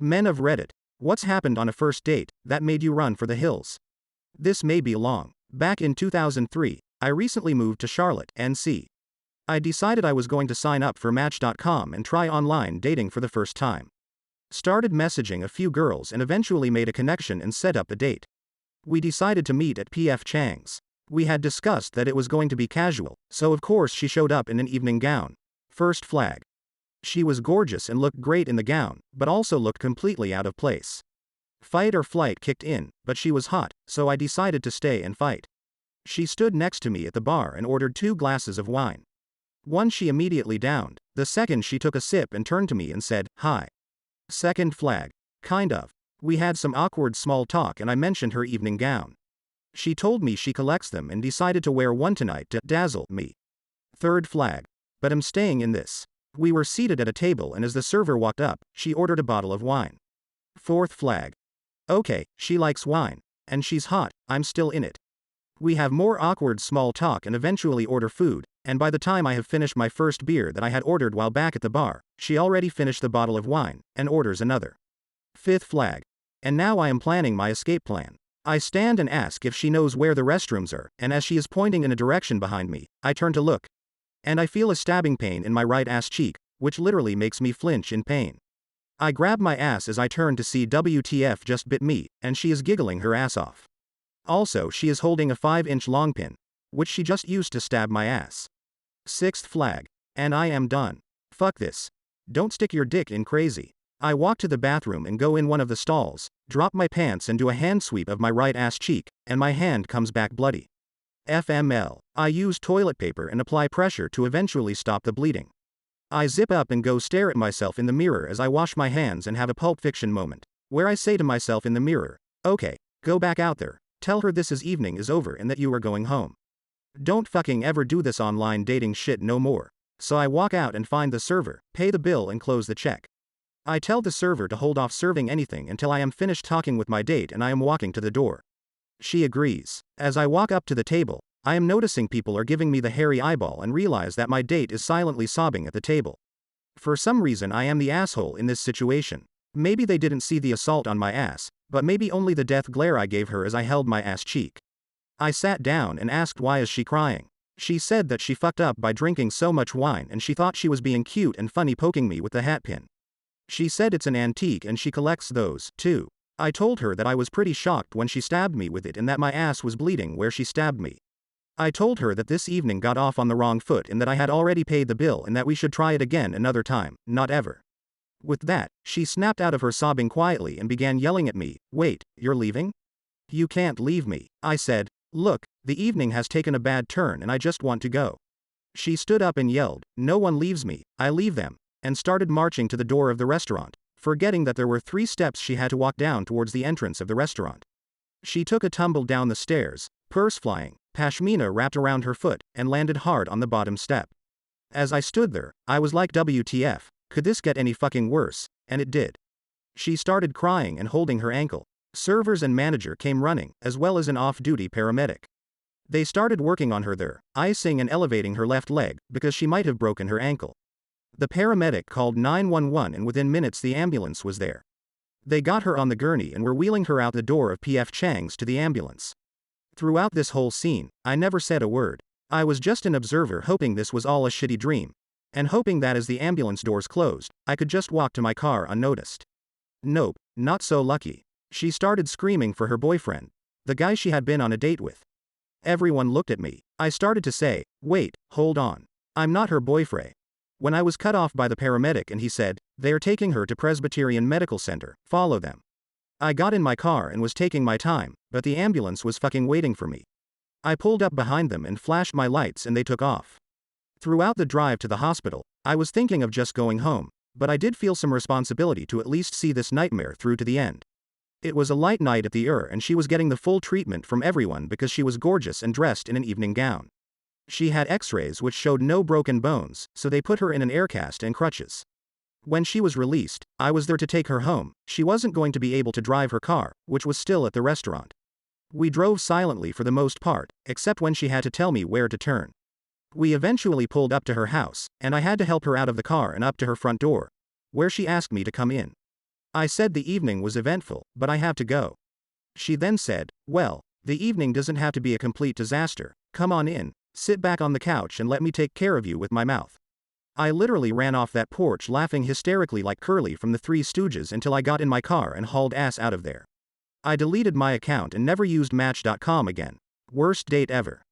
Men of Reddit. What's happened on a first date that made you run for the hills? This may be long. Back in 2003, I recently moved to Charlotte, NC. I decided I was going to sign up for Match.com and try online dating for the first time. Started messaging a few girls and eventually made a connection and set up a date. We decided to meet at PF Chang's. We had discussed that it was going to be casual, so of course she showed up in an evening gown. First flag. She was gorgeous and looked great in the gown, but also looked completely out of place. Fight or flight kicked in, but she was hot, so I decided to stay and fight. She stood next to me at the bar and ordered 2 glasses of wine. One she immediately downed, the second she took a sip and turned to me and said, "Hi." Second flag. Kind of. We had some awkward small talk and I mentioned her evening gown. She told me she collects them and decided to wear one tonight to dazzle me. Third flag. But I'm staying in this. We were seated at a table and as the server walked up, she ordered a bottle of wine. Fourth flag. Okay, she likes wine. And she's hot, I'm still in it. We have more awkward small talk and eventually order food, and by the time I have finished my first beer that I had ordered while back at the bar, she already finished the bottle of wine, and orders another. Fifth flag. And now I am planning my escape plan. I stand and ask if she knows where the restrooms are, and as she is pointing in a direction behind me, I turn to look. And I feel a stabbing pain in my right ass cheek, which literally makes me flinch in pain. I grab my ass as I turn to see WTF just bit me, and she is giggling her ass off. Also, she is holding a 5-inch long pin, which she just used to stab my ass. Sixth flag. And I am done. Fuck this. Don't stick your dick in crazy. I walk to the bathroom and go in one of the stalls, drop my pants and do a hand sweep of my right ass cheek, and my hand comes back bloody. FML. I use toilet paper and apply pressure to eventually stop the bleeding. I zip up and go stare at myself in the mirror as I wash my hands and have a Pulp Fiction moment, where I say to myself in the mirror, "Okay, go back out there. Tell her this evening is over and that you are going home. Don't fucking ever do this online dating shit no more." So I walk out and find the server, pay the bill and close the check. I tell the server to hold off serving anything until I am finished talking with my date and I am walking to the door. She agrees. As I walk up to the table, I am noticing people are giving me the hairy eyeball and realize that my date is silently sobbing at the table. For some reason I am the asshole in this situation. Maybe they didn't see the assault on my ass, but maybe only the death glare I gave her as I held my ass cheek. I sat down and asked why is she crying. She said that she fucked up by drinking so much wine and she thought she was being cute and funny poking me with the hat pin. She said it's an antique and she collects those, too. I told her that I was pretty shocked when she stabbed me with it and that my ass was bleeding where she stabbed me. I told her that this evening got off on the wrong foot and that I had already paid the bill and that we should try it again another time, not ever. With that, she snapped out of her sobbing quietly and began yelling at me, "Wait, you're leaving? You can't leave me." I said, "Look, the evening has taken a bad turn and I just want to go." She stood up and yelled, "No one leaves me, I leave them," and started marching to the door of the restaurant, forgetting that there were 3 steps she had to walk down towards the entrance of the restaurant. She took a tumble down the stairs, purse flying, pashmina wrapped around her foot, and landed hard on the bottom step. As I stood there, I was like, WTF, could this get any fucking worse? And it did. She started crying and holding her ankle. Servers and manager came running, as well as an off-duty paramedic. They started working on her there, icing and elevating her left leg, because she might have broken her ankle. The paramedic called 911 and within minutes the ambulance was there. They got her on the gurney and were wheeling her out the door of PF Chang's to the ambulance. Throughout this whole scene, I never said a word. I was just an observer hoping this was all a shitty dream. And hoping that as the ambulance doors closed, I could just walk to my car unnoticed. Nope, not so lucky. She started screaming for her boyfriend, the guy she had been on a date with. Everyone looked at me. I started to say, "Wait, hold on. I'm not her boyfriend." When I was cut off by the paramedic and he said, "They are taking her to Presbyterian Medical Center, follow them." I got in my car and was taking my time, but the ambulance was fucking waiting for me. I pulled up behind them and flashed my lights and they took off. Throughout the drive to the hospital, I was thinking of just going home, but I did feel some responsibility to at least see this nightmare through to the end. It was a light night at the and she was getting the full treatment from everyone because she was gorgeous and dressed in an evening gown. She had x-rays which showed no broken bones, so they put her in an air cast and crutches. When she was released, I was there to take her home. She wasn't going to be able to drive her car, which was still at the restaurant. We drove silently for the most part, except when she had to tell me where to turn. We eventually pulled up to her house, and I had to help her out of the car and up to her front door, where she asked me to come in. I said the evening was eventful, but I have to go. She then said, well, the evening doesn't have to be a complete disaster. Come on in, sit back on the couch and let me take care of you with my mouth. I literally ran off that porch laughing hysterically like Curly from the Three Stooges until I got in my car and hauled ass out of there. I deleted my account and never used Match.com again. Worst date ever.